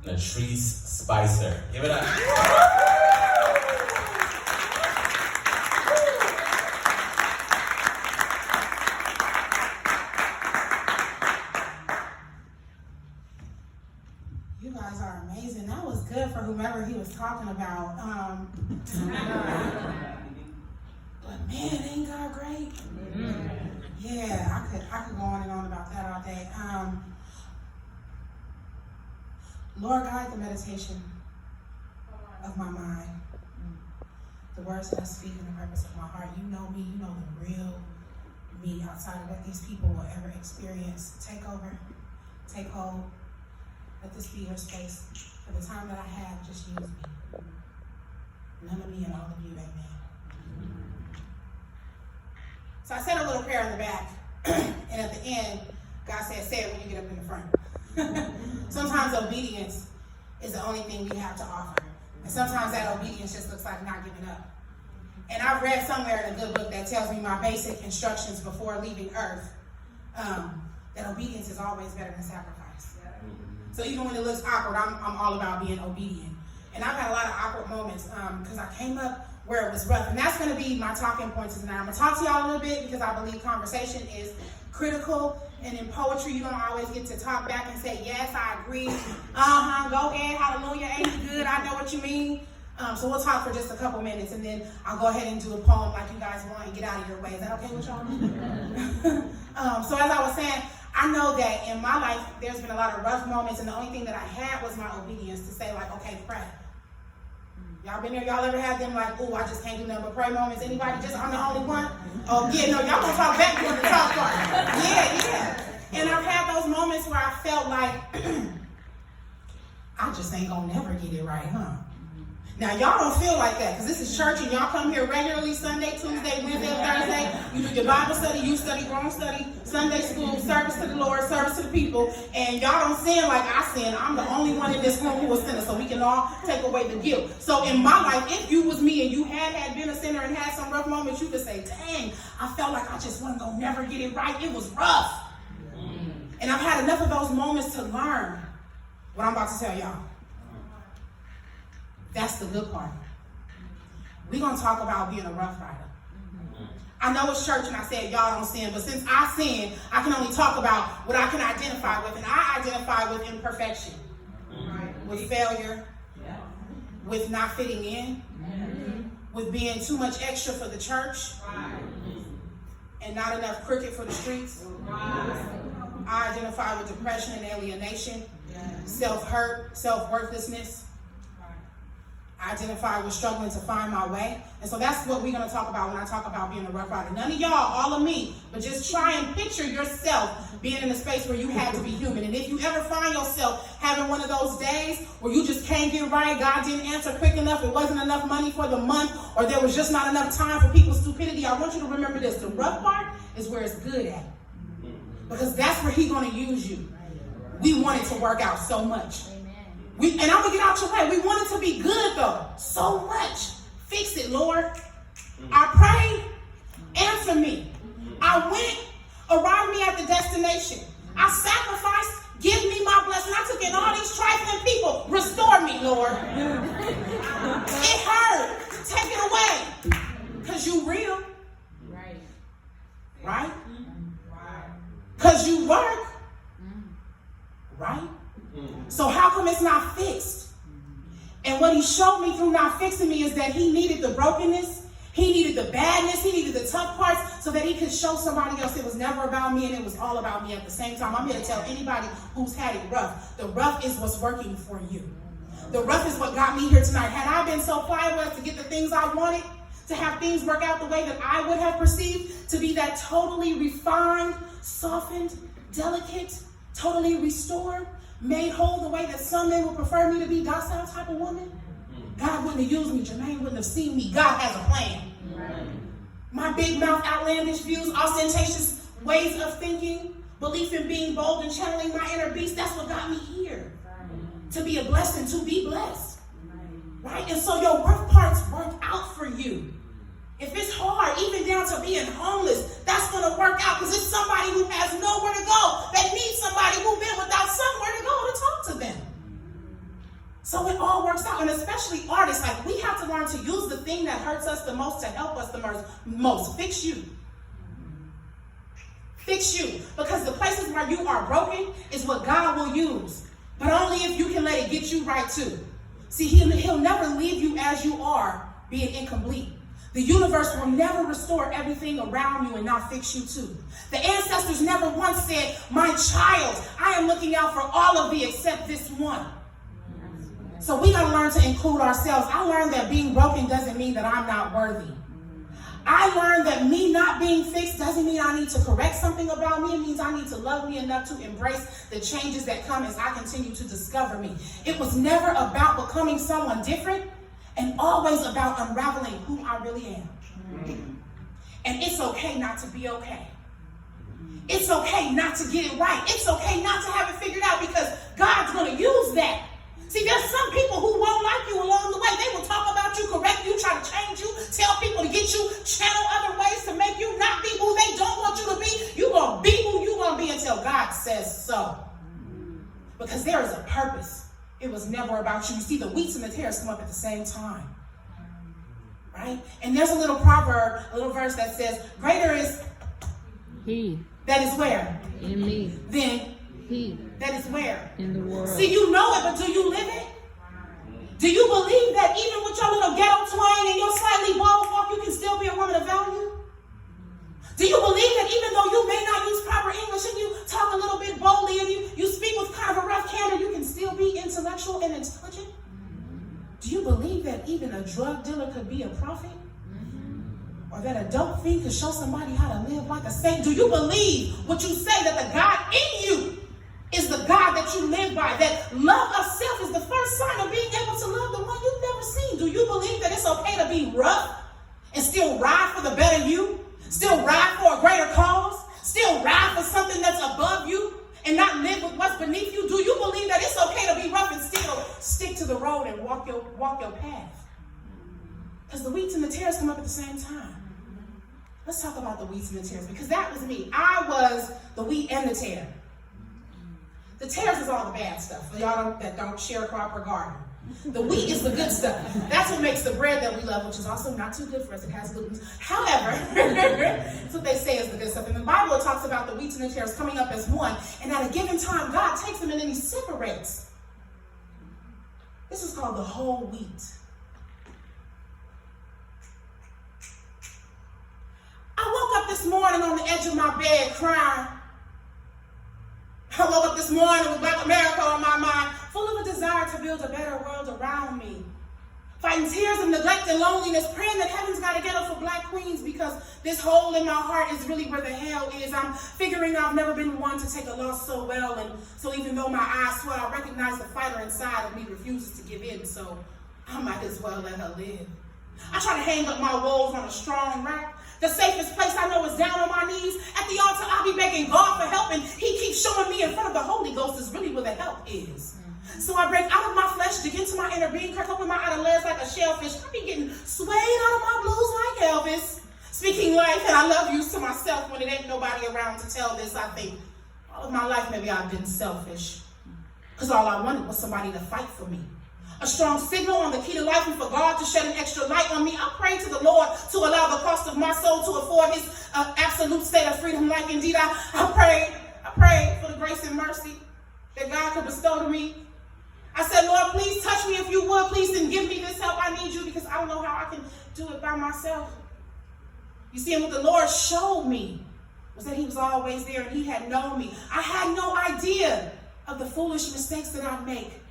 Latrice Spicer. Give it up. You guys are amazing. That was good for whomever he was talking about. But man, ain't God great? Yeah, I could go on and on about that all day. Lord, guide the meditation of my mind, the words that I speak and the purpose of my heart. You know me, you know the real me outside of what these people will ever experience. Take over, take hold. Let this be your space. For the time that I have, just use me. None of me and all of you, amen. So I said a little prayer in the back, and at the end, God said, say it when you get up in the front. Sometimes obedience is the only thing we have to offer. And sometimes that obedience just looks like not giving up. And I've read somewhere in a good book that tells me my basic instructions before leaving earth, that obedience is always better than sacrifice. So even when it looks awkward, I'm all about being obedient. And I've had a lot of awkward moments because I came up where it was rough. And that's going to be my talking points tonight. I'm going to talk to y'all a little bit because I believe conversation is critical. And in poetry, you don't always get to talk back and say, yes, I agree. Go ahead, hallelujah, ain't it good? I know what you mean. So we'll talk for just a couple minutes, and then I'll go ahead and do a poem like you guys want and get out of your way. Is that okay with y'all? So as I was saying, I know that in my life, there's been a lot of rough moments, and the only thing that I had was my obedience to say, like, okay, pray. Y'all been there? Y'all ever had them like, oh, I just can't do nothing but pray moments? Anybody? Just I'm the only one? Oh, yeah, no, y'all gonna talk back during the talk part. Yeah. And I've had those moments where I felt like, I just ain't gonna never get it right, huh? Now, y'all don't feel like that, because this is church, and y'all come here regularly Sunday, Tuesday, Wednesday, Thursday. You do your Bible study, you study, wrong study, Sunday school, service to the Lord, service to the people, and y'all don't sin like I sin. I'm the only one in this room who was sinner, so we can all take away the guilt. So in my life, if you was me and you had been a sinner and had some rough moments, you could say, dang, I felt like I just wasn't gonna never get it right. It was rough. And I've had enough of those moments to learn what I'm about to tell y'all. That's the good part. We're going to talk about being a rough rider. I know it's church and I said y'all don't sin, but since I sin, I can only talk about what I can identify with. And I identify with imperfection, with failure, with not fitting in, with being too much extra for the church, and not enough cricket for the streets. I identify with depression and alienation, self-hurt, self-worthlessness. I identify with struggling to find my way. And so that's what we're going to talk about when I talk about being a rough rider. None of y'all, all of me, but just try and picture yourself being in a space where you had to be human. And if you ever find yourself having one of those days where you just can't get right, God didn't answer quick enough, it wasn't enough money for the month, or there was just not enough time for people's stupidity, I want you to remember this. The rough part is where it's good at. Because that's where he's going to use you. We want it to work out so much. And I'm going to get out your way. We want it to be good, though. So much. Fix it, Lord. I prayed. Answer me. I went. Arrive me at the destination. I sacrificed. Give me my blessing. I took in all these trifling people. Restore me, Lord. It hurt. Take it away. Because you real. Right? Because you work. Right? So how come it's not fixed? And what he showed me through not fixing me is that he needed the brokenness, he needed the badness, he needed the tough parts so that he could show somebody else it was never about me and it was all about me at the same time. I'm here to tell anybody who's had it rough, the rough is what's working for you. The rough is what got me here tonight. Had I been so pliable as to get the things I wanted, to have things work out the way that I would have perceived, to be that totally refined, softened, delicate, totally restored, made whole the way that some men would prefer me to be, docile type of woman, God wouldn't have used me. Jermaine wouldn't have seen me. God has a plan. My big mouth, outlandish views, ostentatious ways of thinking, belief in being bold and channeling my inner beast, that's what got me here. To be a blessing, to be blessed. Right? And so your rough parts work out for you. If it's hard, even down to being homeless, that's going to work out because it's somebody who has nowhere to go that needs somebody who's been without somewhere to go to talk to them. So it all works out, and especially artists, like we have to learn to use the thing that hurts us the most to help us the most. Fix you. Fix you. Because the places where you are broken is what God will use. But only if you can let it get you right too. See, he'll never leave you as you are, being incomplete. The universe will never restore everything around you and not fix you too. The ancestors never once said, my child, I am looking out for all of thee except this one. So we got to learn to include ourselves. I learned that being broken doesn't mean that I'm not worthy. I learned that me not being fixed doesn't mean I need to correct something about me. It means I need to love me enough to embrace the changes that come as I continue to discover me. It was never about becoming someone different, and always about unraveling who I really am. And it's okay not to be okay. It's okay not to get it right. It's okay not to have it figured out, because God's going to use that. See, there's some people who won't like you along the way. They will talk about you, correct you, try to change you, tell people to get you, channel other ways to make you not be who they don't want you to be. You're going to be who you're going to be until God says so. Because there is a purpose. It was never about you. You see, the wheats and the tares come up at the same time. Right? And there's a little proverb, a little verse that says, greater is he that is where? in me. Then He that is where? in the world. See, you know it, but do you live it? Do you believe that even with your little ghetto twang and your slightly bald walk, you can still be a woman of value? Do you believe that even though you may not use proper English and you talk a little bit boldly and you speak with kind of a rough candor, you can still be intellectual and intelligent? Do you believe that even a drug dealer could be a prophet? Or that a dope fiend could show somebody how to live like a saint? Do you believe what you say, that the God in you is the God that you live by? That love of self is the first sign of being able to love the one you've never seen? Do you believe that it's okay to be rough and still ride for the better you? Still ride for a greater cause? Still ride for something that's above you and not live with what's beneath you? Do you believe that it's okay to be rough and still stick to the road and walk your path? Because the wheats and the tares come up at the same time. Let's talk about the wheats and the tares, because that was me. I was the wheat and the tare. The tares is all the bad stuff for y'all that don't share a crop or garden. The wheat is the good stuff. That's what makes the bread that we love, which is also not too good for us. It has gluten. However, that's what they say is the good stuff. In the Bible, it talks about the wheat and the tares coming up as one. And at a given time, God takes them and then he separates. This is called the whole wheat. I woke up this morning on the edge of my bed crying. I woke up this morning with Black America on my mind, full of a desire to build a better world around me. Fighting tears of neglect and loneliness, praying that heaven's got to get up for Black queens, because this hole in my heart is really where the hell is. I'm figuring I've never been one to take a loss so well, and so even though my eyes swell, I recognize the fighter inside of me refuses to give in, so I might as well let her live. I try to hang up my woes on a strong rack. The safest place I know is down on my knees. At the altar, I'll be begging God for help, and he keeps showing me in front of the Holy Ghost is really where the help is. So I break out of my flesh, dig into my inner being, crack open my outer layers like a shellfish. I be getting swayed out of my blues like Elvis. Speaking life and I love yous to myself when it ain't nobody around to tell this. I think all of my life maybe I've been selfish, because all I wanted was somebody to fight for me. A strong signal on the key to life, and for God to shed an extra light on me. I pray to the Lord to allow the cost of my soul to afford his absolute state of freedom. Like indeed I pray for the grace and mercy that God could bestow to me. I said, Lord, please touch me if you would. Please then give me this help. I need you, because I don't know how I can do it by myself. You see, and what the Lord showed me was that he was always there and he had known me. I had no idea of the foolish mistakes that I make.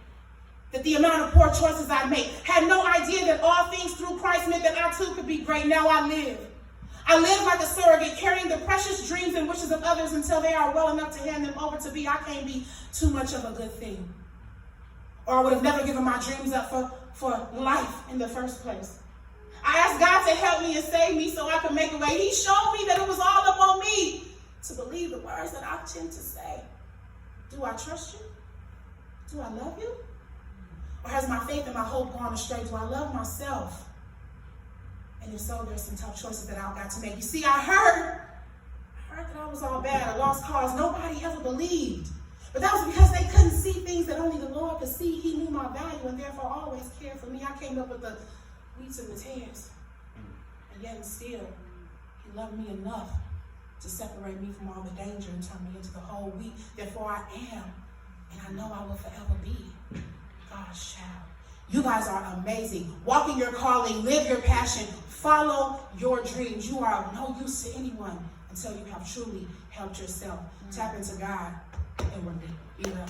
That the amount of poor choices I make. Had no idea that all things through Christ meant that I too could be great. Now I live. I live like a surrogate, carrying the precious dreams and wishes of others until they are well enough to hand them over to me. I can't be too much of a good thing. Or I would have never given my dreams up for life in the first place. I asked God to help me and save me so I could make a way. He showed me that it was all up on me to believe the words that I tend to say. Do I trust you? Do I love you? Or has my faith and my hope gone astray? Do I love myself? And if so, there's some tough choices that I've got to make. You see, I heard that I was all bad, a lost cause. Nobody ever believed. But that was because they couldn't see things that only the Lord could see. He knew my value and therefore always cared for me. I came up with the wheats and the tares. And yet and still, he loved me enough to separate me from all the danger and turn me into the whole wheat. Therefore I am, and I know I will forever be God's child. You guys are amazing. Walk in your calling, live your passion, follow your dreams. You are of no use to anyone until you have truly helped yourself. Tap into God inwardly. Be well.